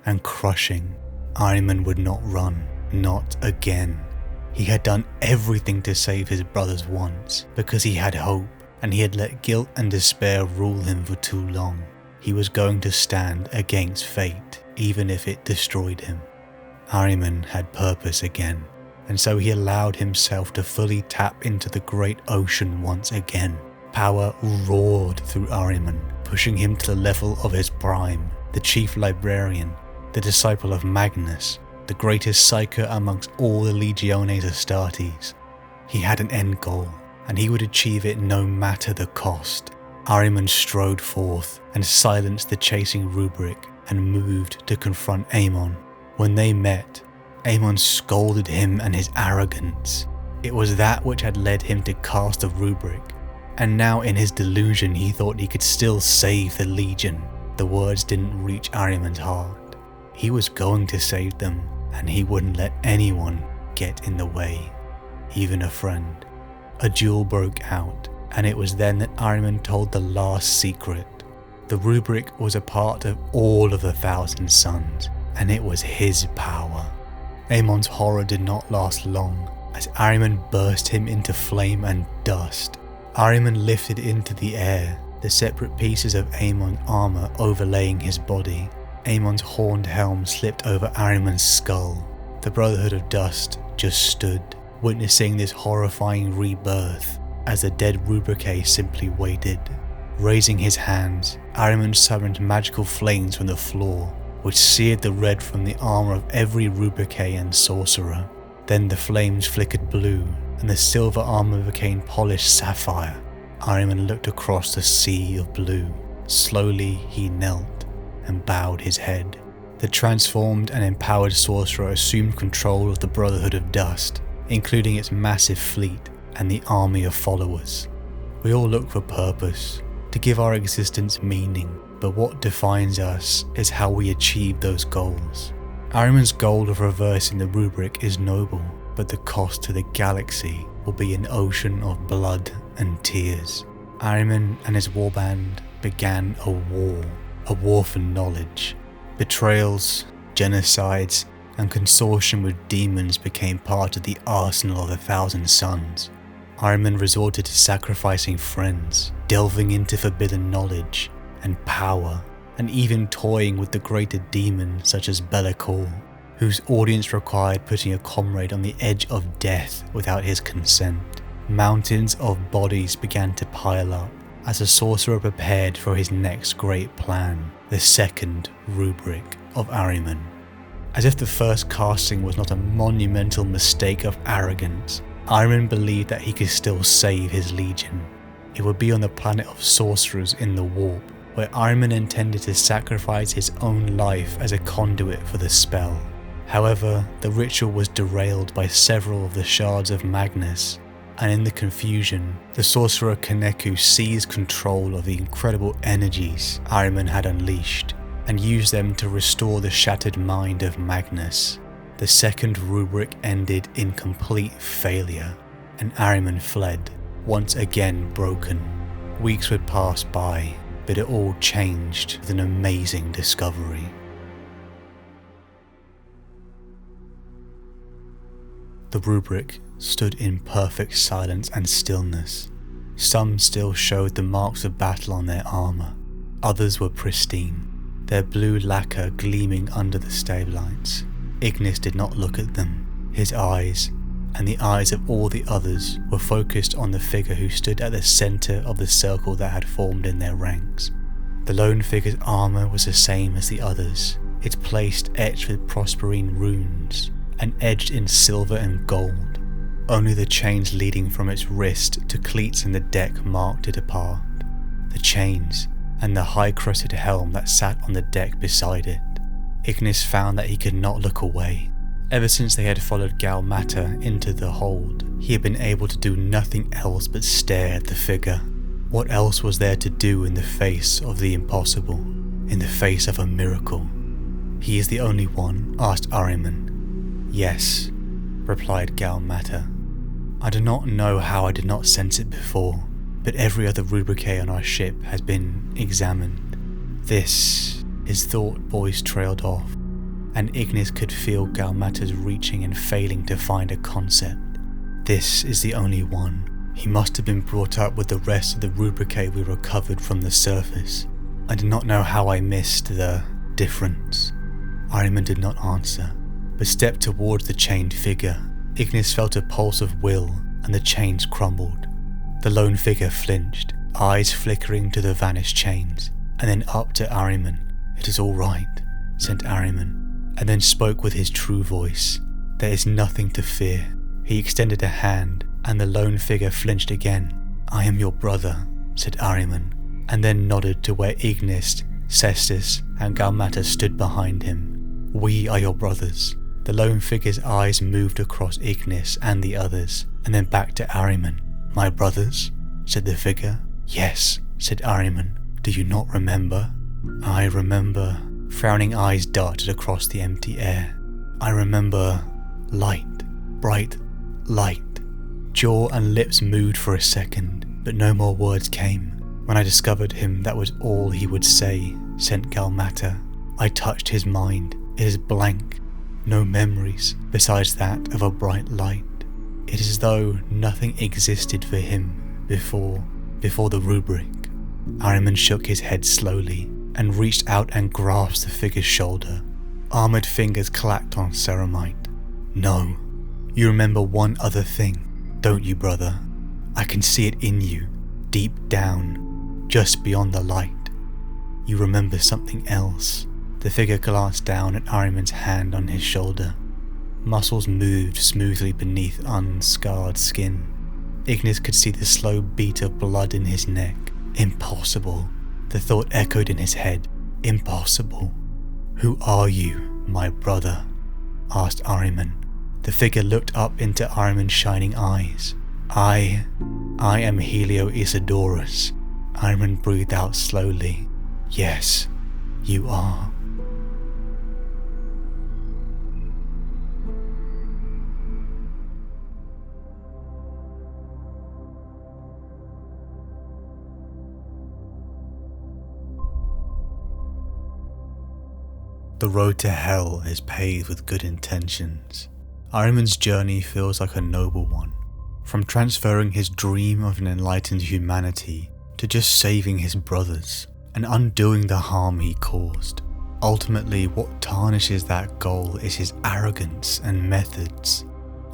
and crushing. Ahriman would not run, not again. He had done everything to save his brothers once, because he had hope, and he had let guilt and despair rule him for too long. He was going to stand against fate, even if it destroyed him. Ahriman had purpose again, and so he allowed himself to fully tap into the great ocean once again. Power roared through Ahriman, pushing him to the level of his prime, the chief librarian, the disciple of Magnus, the greatest psyker amongst all the Legiones Astartes. He had an end goal, and he would achieve it no matter the cost. Ahriman strode forth and silenced the chasing rubric and moved to confront Amon. When they met, Amon scolded him and his arrogance. It was that which had led him to cast the rubric, and now in his delusion he thought he could still save the Legion. The words didn't reach Ahriman's heart. He was going to save them, and he wouldn't let anyone get in the way, even a friend. A duel broke out, and it was then that Ahriman told the last secret. The rubric was a part of all of the Thousand Suns, and it was his power. Amon's horror did not last long, as Ahriman burst him into flame and dust. Ahriman lifted into the air, the separate pieces of Amon's armor overlaying his body. Amon's horned helm slipped over Ahriman's skull. The Brotherhood of Dust just stood, witnessing this horrifying rebirth, as the dead Rubricae simply waited. Raising his hands, Ahriman summoned magical flames from the floor, which seared the red from the armor of every Rubricae and sorcerer. Then the flames flickered blue, and the silver armor became polished sapphire. Ahriman looked across the sea of blue. Slowly he knelt and bowed his head. The transformed and empowered sorcerer assumed control of the Brotherhood of Dust, including its massive fleet and the army of followers. We all look for purpose, to give our existence meaning, but what defines us is how we achieve those goals. Ahriman's goal of reversing the rubric is noble, but the cost to the galaxy will be an ocean of blood and tears. Ahriman and his warband began a war for knowledge. Betrayals, genocides, and consortium with demons became part of the arsenal of the Thousand Sons. Ahriman resorted to sacrificing friends, delving into forbidden knowledge and power, and even toying with the greater demons such as Be'lakor, whose audience required putting a comrade on the edge of death without his consent. Mountains of bodies began to pile up as the sorcerer prepared for his next great plan, the second Rubric of Ahriman. As if the first casting was not a monumental mistake of arrogance, Ahriman believed that he could still save his legion. It would be on the planet of sorcerers in the warp, where Ahriman intended to sacrifice his own life as a conduit for the spell. However, the ritual was derailed by several of the shards of Magnus, and in the confusion, the sorcerer Kaneku seized control of the incredible energies Ahriman had unleashed, and used them to restore the shattered mind of Magnus. The second Rubric ended in complete failure, and Ahriman fled, once again broken. Weeks would pass by, but it all changed with an amazing discovery. The Rubric stood in perfect silence and stillness. Some still showed the marks of battle on their armour, others were pristine, their blue lacquer gleaming under the stabilites. Ignis did not look at them. His eyes, and the eyes of all the others, were focused on the figure who stood at the centre of the circle that had formed in their ranks. The lone figure's armour was the same as the others, its place etched with Prosperine runes, and edged in silver and gold. Only the chains leading from its wrist to cleats in the deck marked it apart. The chains, and the high-crested helm that sat on the deck beside it. Ignis found that he could not look away. Ever since they had followed Galmata into the hold, he had been able to do nothing else but stare at the figure. What else was there to do in the face of the impossible, in the face of a miracle? "He is the only one?" asked Ahriman. "Yes," replied Galmata. "I do not know how I did not sense it before, but every other Rubricae on our ship has been examined. His thought voice trailed off, and Ignis could feel Galmata's reaching and failing to find a concept. "This is the only one. He must have been brought up with the rest of the Rubricae we recovered from the surface. I do not know how I missed the difference." Ahriman did not answer, but stepped towards the chained figure. Ignis felt a pulse of will, and the chains crumbled. The lone figure flinched, eyes flickering to the vanished chains, and then up to Ahriman. "It is all right," said Ahriman, and then spoke with his true voice. "There is nothing to fear." He extended a hand, and the lone figure flinched again. "I am your brother," said Ahriman, and then nodded to where Ignis, Cestus, and Galmata stood behind him. "We are your brothers." The lone figure's eyes moved across Ignis and the others, and then back to Ahriman. "My brothers?" said the figure. "Yes," said Ahriman. "Do you not remember?" "I remember." Frowning eyes darted across the empty air. "I remember light, bright light." Jaw and lips moved for a second, but no more words came. "When I discovered him, that was all he would say," said Galmata. "I touched his mind. It is blank. No memories besides that of a bright light. It is as though nothing existed for him before the Rubric." Ahriman shook his head slowly and reached out and grasped the figure's shoulder. Armoured fingers clacked on ceramite. "No, you remember one other thing, don't you, brother? I can see it in you, deep down, just beyond the light. You remember something else." The figure glanced down at Ahriman's hand on his shoulder. Muscles moved smoothly beneath unscarred skin. Ignis could see the slow beat of blood in his neck. Impossible. The thought echoed in his head. Impossible. "Who are you, my brother?" asked Ahriman. The figure looked up into Ahriman's shining eyes. I am Helio Isidorus." Ahriman breathed out slowly. "Yes, you are." The road to hell is paved with good intentions. Ahriman's journey feels like a noble one, from transferring his dream of an enlightened humanity to just saving his brothers and undoing the harm he caused. Ultimately, what tarnishes that goal is his arrogance and methods.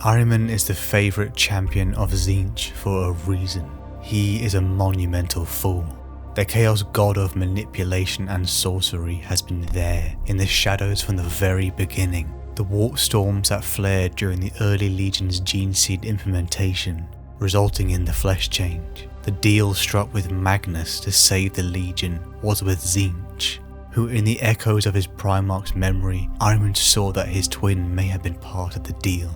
Ahriman is the favourite champion of Tzeentch for a reason. He is a monumental fool. The chaos god of manipulation and sorcery has been there in the shadows from the very beginning. The warp storms that flared during the early Legion's gene seed implementation, resulting in the flesh change. The deal struck with Magnus to save the Legion was with Tzeentch, who in the echoes of his Primarch's memory, Ahriman saw that his twin may have been part of the deal.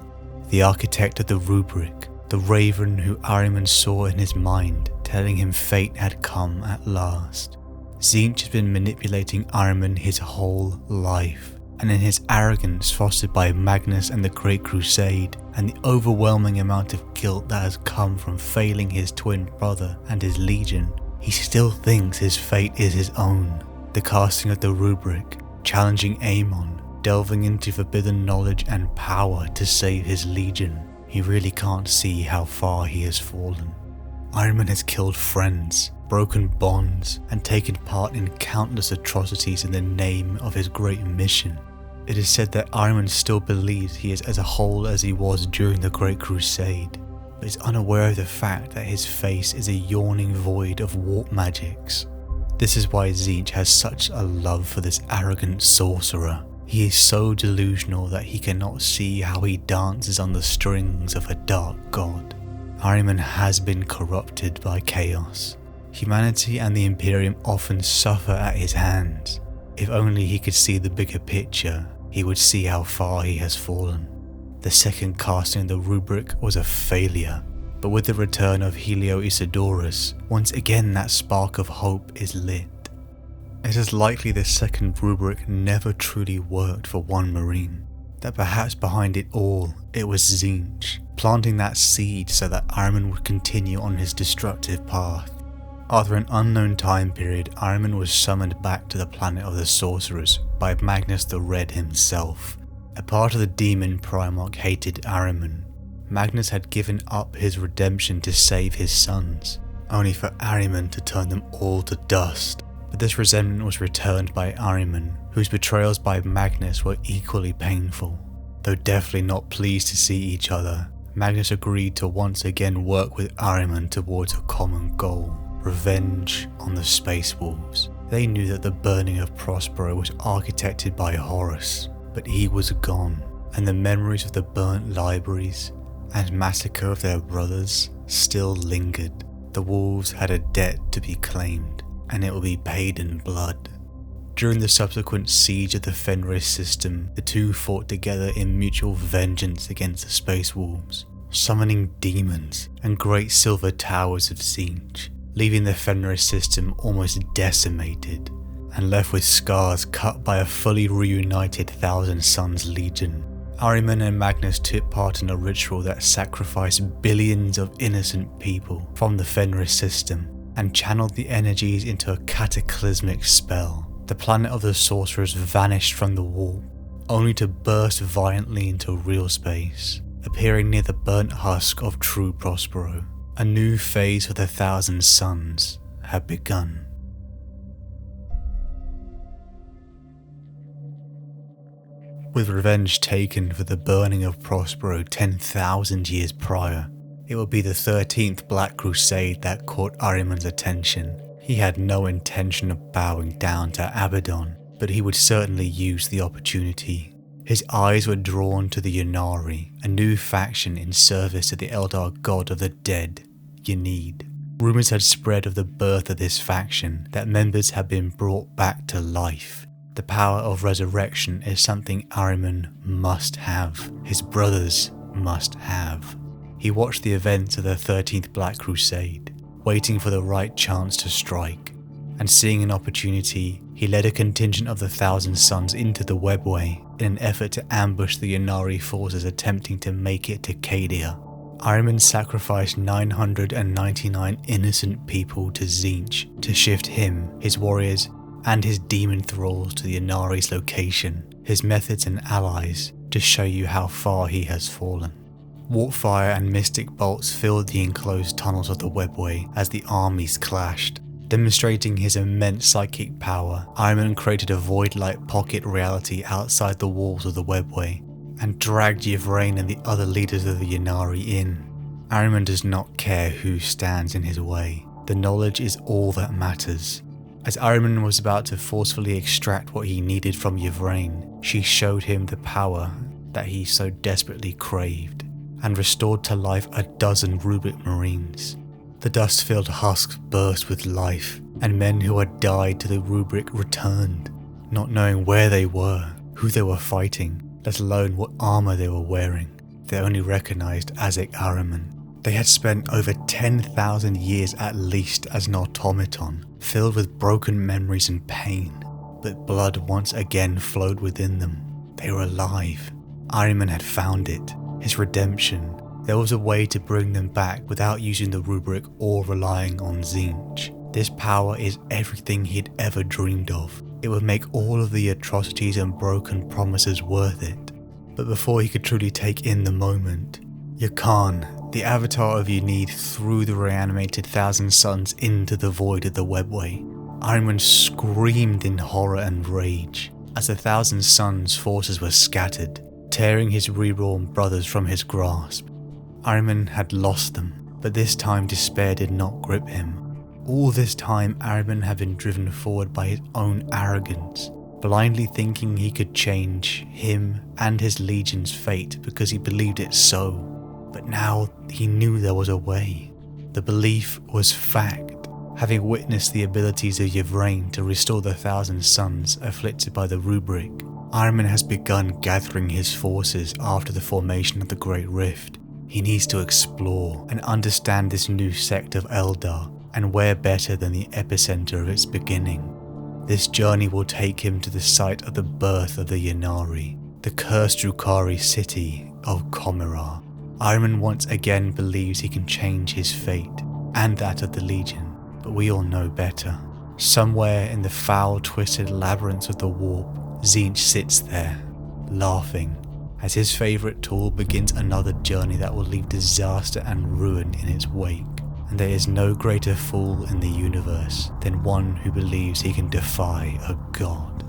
The architect of the Rubric, the raven who Ahriman saw in his mind, telling him fate had come at last. Tzeentch has been manipulating Ahriman his whole life, and in his arrogance fostered by Magnus and the Great Crusade, and the overwhelming amount of guilt that has come from failing his twin brother and his Legion, he still thinks his fate is his own. The casting of the Rubric, challenging Amon, delving into forbidden knowledge and power to save his Legion. He really can't see how far he has fallen. Ahriman has killed friends, broken bonds, and taken part in countless atrocities in the name of his great mission. It is said that Ahriman still believes he is as whole as he was during the Great Crusade, but is unaware of the fact that his face is a yawning void of warp magics. This is why Tzeentch has such a love for this arrogant sorcerer. He is so delusional that he cannot see how he dances on the strings of a dark god. Ahriman has been corrupted by chaos. Humanity and the Imperium often suffer at his hands. If only he could see the bigger picture, he would see how far he has fallen. The second casting of the Rubric was a failure, but with the return of Helio Isidorus, once again that spark of hope is lit. It is likely the second Rubric never truly worked for one Marine, that perhaps behind it all, it was Tzeentch, planting that seed so that Ahriman would continue on his destructive path. After an unknown time period, Ahriman was summoned back to the planet of the sorcerers by Magnus the Red himself. A part of the demon Primarch hated Ahriman. Magnus had given up his redemption to save his sons, only for Ahriman to turn them all to dust. But this resentment was returned by Ahriman, whose betrayals by Magnus were equally painful. Though definitely not pleased to see each other, Magnus agreed to once again work with Ahriman towards a common goal: revenge on the Space Wolves. They knew that the burning of Prospero was architected by Horus, but he was gone, and the memories of the burnt libraries and massacre of their brothers still lingered. The wolves had a debt to be claimed, and it will be paid in blood. During the subsequent siege of the Fenris system, the two fought together in mutual vengeance against the Space Wolves, summoning demons and great silver towers of Tzeentch, leaving the Fenris system almost decimated, and left with scars cut by a fully reunited Thousand Sons Legion. Ahriman and Magnus took part in a ritual that sacrificed billions of innocent people from the Fenris system, and channeled the energies into a cataclysmic spell. The planet of the sorcerers vanished from the warp, only to burst violently into real space, appearing near the burnt husk of true Prospero. A new phase for the Thousand Sons had begun. With revenge taken for the burning of Prospero 10,000 years prior, it would be the 13th Black Crusade that caught Ahriman's attention. He had no intention of bowing down to Abaddon, but he would certainly use the opportunity. His eyes were drawn to the Ynnari, a new faction in service to the Eldar god of the dead, Ynid. Rumours had spread of the birth of this faction, that members had been brought back to life. The power of resurrection is something Ahriman must have, his brothers must have. He watched the events of the 13th Black Crusade, waiting for the right chance to strike, and seeing an opportunity, he led a contingent of the Thousand Sons into the Webway in an effort to ambush the Ynnari forces attempting to make it to Cadia. Ahriman sacrificed 999 innocent people to Tzeentch to shift him, his warriors, and his demon thralls to the Inari's location, his methods and allies, to show you how far he has fallen. Warpfire and mystic bolts filled the enclosed tunnels of the webway as the armies clashed. Demonstrating his immense psychic power, Ahriman created a void-like pocket reality outside the walls of the webway and dragged Yvraine and the other leaders of the Inari in. Ahriman does not care who stands in his way. The knowledge is all that matters. As Ahriman was about to forcefully extract what he needed from Yvraine, she showed him the power that he so desperately craved, and restored to life a dozen Rubric Marines. The dust-filled husks burst with life, and men who had died to the Rubric returned, not knowing where they were, who they were fighting, let alone what armor they were wearing. They only recognized Ahzek Ahriman. They had spent over 10,000 years at least as an automaton, filled with broken memories and pain, but blood once again flowed within them. They were alive. Ahriman had found it, his redemption. There was a way to bring them back without using the Rubric or relying on Tzeentch. This power is everything he'd ever dreamed of. It would make all of the atrocities and broken promises worth it. But before he could truly take in the moment, Yakan, the avatar of Unid, threw the reanimated Thousand Suns into the void of the webway. Ahriman screamed in horror and rage as the Thousand Suns' forces were scattered, tearing his reborn brothers from his grasp. Ahriman had lost them, but this time despair did not grip him. All this time Ahriman had been driven forward by his own arrogance, blindly thinking he could change him and his legion's fate because he believed it so. But now he knew there was a way. The belief was fact. Having witnessed the abilities of Yvraine to restore the Thousand Suns afflicted by the Rubric, Ahriman has begun gathering his forces after the formation of the Great Rift. He needs to explore and understand this new sect of Eldar, and where better than the epicenter of its beginning. This journey will take him to the site of the birth of the Inari, the cursed Drukhari city of Comirar. Ahriman once again believes he can change his fate, and that of the Legion, but we all know better. Somewhere in the foul, twisted labyrinths of the warp, Tzeentch sits there, laughing, as his favourite tool begins another journey that will leave disaster and ruin in its wake. And there is no greater fool in the universe than one who believes he can defy a god.